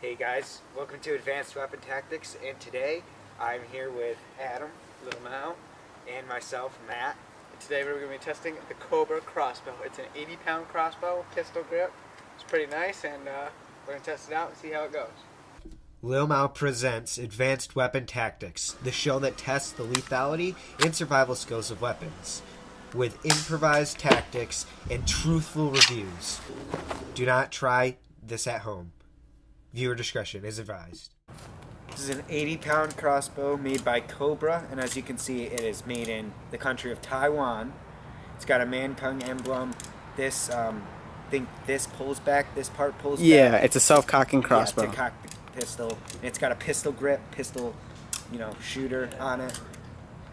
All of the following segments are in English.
Hey guys, welcome to Advanced Weapon Tactics, and today I'm here with Adam, Little Mao, and myself, Matt. Today we're going to be testing the Cobra Crossbow. It's an 80-pound crossbow, pistol grip. It's pretty nice, and we're going to test it out and see how it goes. Lil Mao presents Advanced Weapon Tactics, the show that tests the lethality and survival skills of weapons, with improvised tactics and truthful reviews. Do not try this at home. Viewer discretion is advised. This is an 80-pound crossbow made by Cobra, and as you can see, it is made in the country of Taiwan. It's got a man-tongue emblem. This, think this pulls back, this part pulls back. Yeah, it's a self-cocking crossbow. Yeah, to cock the pistol. And it's got a pistol grip, pistol, shooter on it.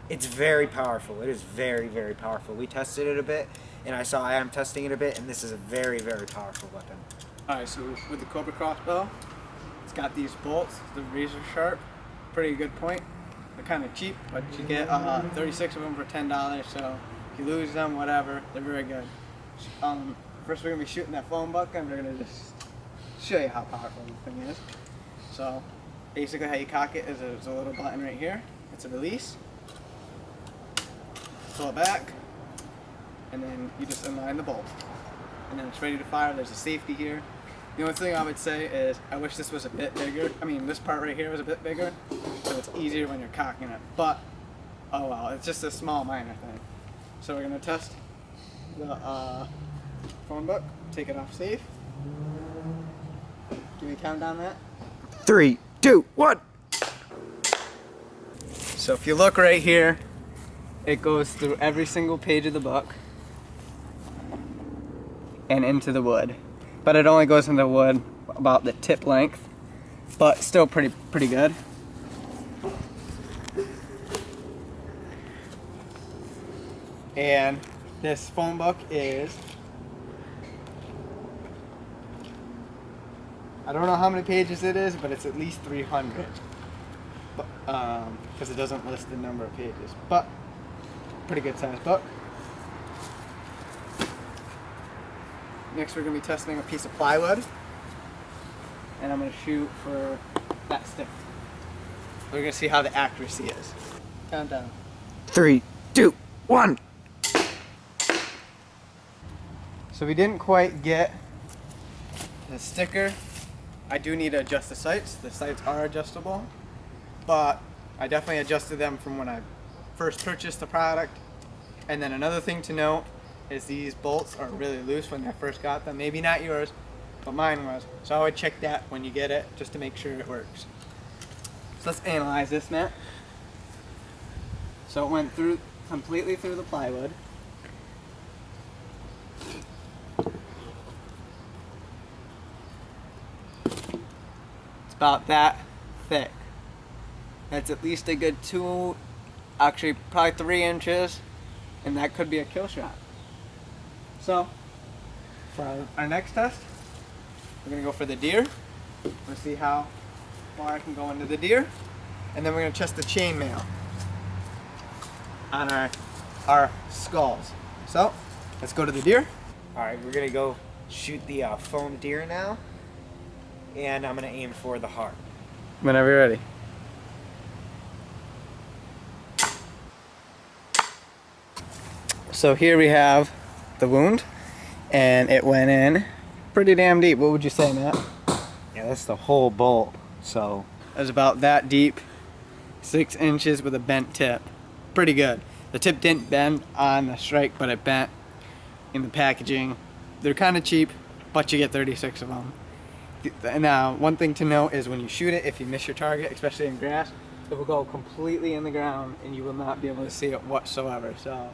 It's very powerful. It is very, very powerful. We tested it a bit, and I am testing it a bit, and this is a very, very powerful weapon. Alright, so with the Cobra Crossbow, it's got these bolts, the razor sharp, pretty good point. They're kind of cheap, but you get 36 of them for $10, so if you lose them, whatever, they're very good. First we're going to be shooting that foam buck, and we're going to just show you how powerful the thing is. So basically how you cock it is there's a little button right here. It's a release. Pull it back, and then you just align the bolt. And then it's ready to fire. There's a safety here. The only thing I would say is I wish this was a bit bigger. I mean, this part right here was a bit bigger, so it's easier when you're cocking it. But, oh well, it's just a small minor thing. So we're going to test the phone book, take it off safe. Give me a countdown, Matt. 3, 2, 1. So if you look right here, it goes through every single page of the book and into the wood. But it only goes into the wood about the tip length, but still pretty good. And this phone book is, I don't know how many pages it is, but it's at least 300. Because it doesn't list the number of pages, but pretty good sized book. Next we're going to be testing a piece of plywood, and I'm going to shoot for that stick. We're going to see how the accuracy is. Countdown. 3, 2, 1. So we didn't quite get the sticker. I do need to adjust the sights. The sights are adjustable, but I definitely adjusted them from when I first purchased the product. And then another thing to note is these bolts are really loose when I first got them. Maybe not yours, but mine was. So I would check that when you get it, just to make sure it works. So let's analyze this, Matt. So it went through completely through the plywood. It's about that thick. That's at least a good 2, actually probably 3 inches, and that could be a kill shot. So, for our next test, we're going to go for the deer. We're going to see how far I can go into the deer. And then we're going to test the chainmail on our skulls. So, let's go to the deer. Alright, we're going to go shoot the foam deer now. And I'm going to aim for the heart. Whenever you're ready. So here we have the wound, and it went in pretty damn deep. What would you say, Matt? Yeah, that's the whole bolt. So It was about that deep, 6 inches with a bent tip. Pretty good. The tip didn't bend on the strike, but it bent in the packaging. They're kind of cheap, but you get 36 of them. Now, one thing to note is when you shoot it, if you miss your target, especially in grass, it will go completely in the ground and you will not be able to see it whatsoever. So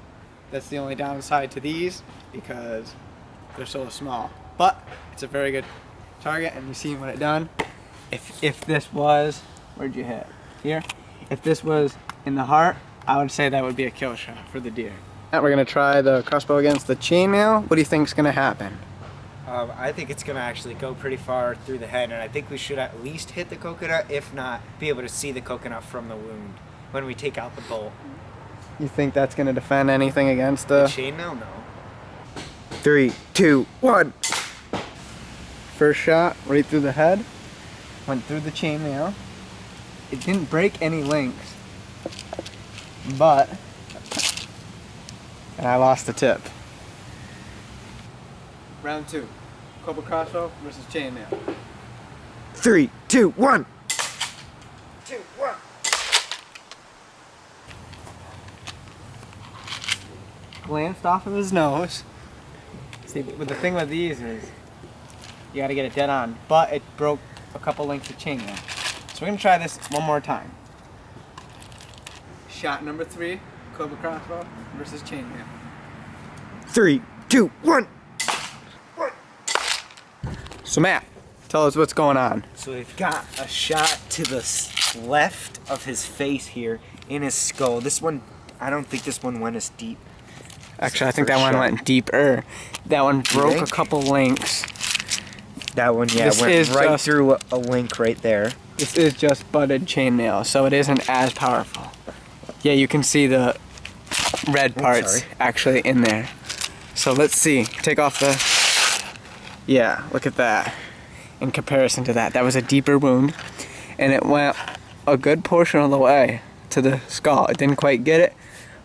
that's the only downside to these, because they're so small. But it's a very good target, and you've seen what it done. If this was, where'd you hit? Here? If this was in the heart, I would say that would be a kill shot for the deer. Now we're gonna try the crossbow against the chainmail. What do you think is gonna happen? I think it's going to actually go pretty far through the head, and I think we should at least hit the coconut, if not be able to see the coconut from the wound when we take out the bolt. You think that's gonna defend anything against The chainmail? No. 3, 2, 1. First shot, right through the head. went through the chainmail. It didn't break any links, but and I lost the tip. Round 2, Cobra Crossbow versus Chainmail. 3, 2, 1. 2, 1. Glanced off of his nose. See, but the thing with these is you gotta get it dead on, but it broke a couple links of chainmail. So we're gonna try this one more time. Shot number 3, Cobra Crossbow versus Chainmail. 3, 2, 1. So Matt, tell us what's going on. So we've got a shot to the left of his face here in his skull. This one, I don't think this one went as deep. Actually, I think that one went deeper. That one broke a couple links. That one, yeah, went right through a link right there. This is just butted chainmail, so it isn't as powerful. Yeah, you can see the red parts actually in there. So let's see. Take off the... Yeah, look at that. In comparison to that, that was a deeper wound, and it went a good portion of the way to the skull. It didn't quite get it,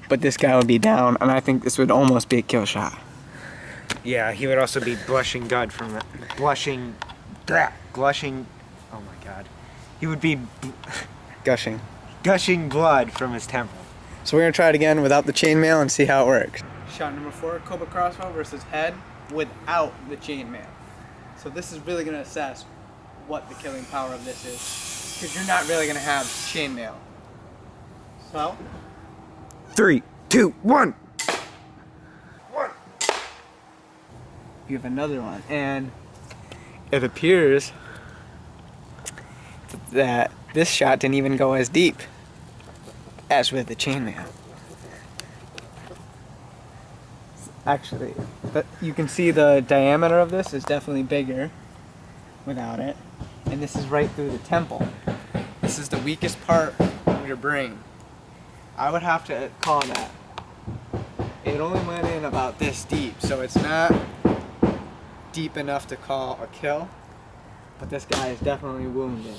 but this guy would be down, and I think this would almost be a kill shot. Yeah, he would also be blushing blood from it. Blushing. Oh my god. He would be Gushing. gushing blood from his temple. So we're gonna try it again without the chainmail and see how it works. Shot number 4, Cobra Crossbow versus head without the chainmail. So this is really gonna assess what the killing power of this is, because you're not really gonna have chainmail. So 3, 2, 1. you have another one, and it appears that this shot didn't even go as deep as with the chainmail. Actually, but you can see the diameter of this is definitely bigger without it, and this is right through the temple. This is the weakest part of your brain. I would have to call that. It only went in about this deep, so it's not deep enough to call a kill, but this guy is definitely wounded.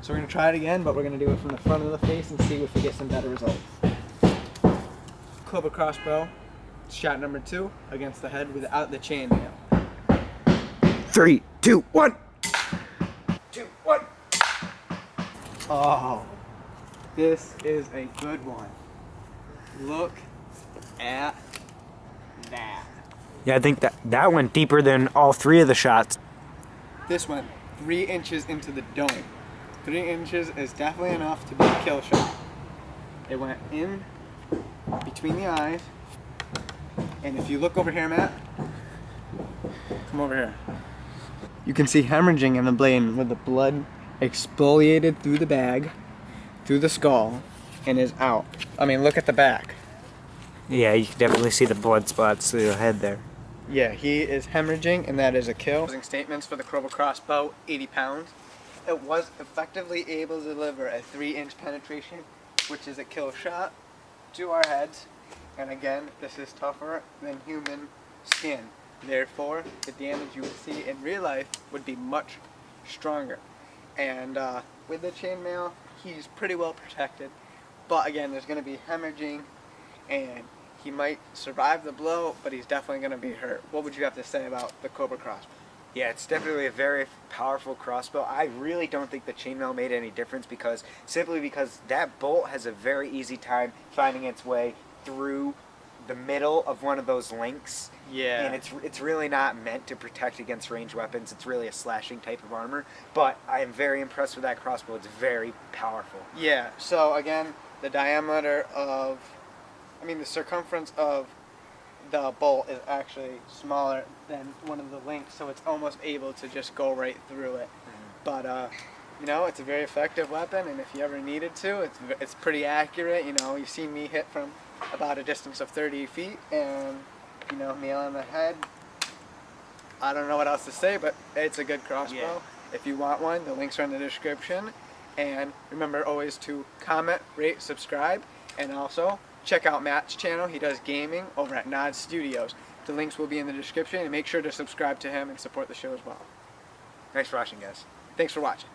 So we're gonna try it again, but we're gonna do it from the front of the face and see if we get some better results. Cobra Crossbow, shot number 2 against the head without the chainmail. 3, 2, 1. 2, 1. Oh, this is a good one. Look at that. Yeah, I think that went deeper than all 3 of the shots. This went 3 inches into the dome. 3 inches is definitely enough to be a kill shot. It went in between the eyes, and if you look over here, Matt, come over here. You can see hemorrhaging in the blade where the blood exfoliated through the bag, through the skull, and is out. I mean, look at the back. Yeah, you can definitely see the blood spots through the head there. Yeah, he is hemorrhaging, and that is a kill. Closing statements for the Cobra Crossbow, 80 pounds. It was effectively able to deliver a 3-inch penetration, which is a kill shot, to our heads. And again, this is tougher than human skin. Therefore, the damage you would see in real life would be much stronger. And with the chainmail, he's pretty well protected. But again, there's going to be hemorrhaging, and he might survive the blow, but he's definitely going to be hurt. What would you have to say about the Cobra Crossbow? Yeah, it's definitely a very powerful crossbow. I really don't think the chainmail made any difference simply because that bolt has a very easy time finding its way through the middle of one of those links. Yeah. And it's really not meant to protect against ranged weapons. It's really a slashing type of armor. But I am very impressed with that crossbow. It's very powerful. Yeah, so again, the diameter of, the circumference of the bolt is actually smaller than one of the links, so it's almost able to just go right through it. But it's a very effective weapon, and if you ever needed to, it's pretty accurate. You've seen me hit from about a distance of 30 feet, and nail on the head. I don't know what else to say, but it's a good crossbow. Yeah. If you want one, the links are in the description. And remember always to comment, rate, subscribe, and also check out Matt's channel. He does gaming over at Nod Studios. The links will be in the description, and make sure to subscribe to him and support the show as well. Thanks for watching, guys. Thanks for watching.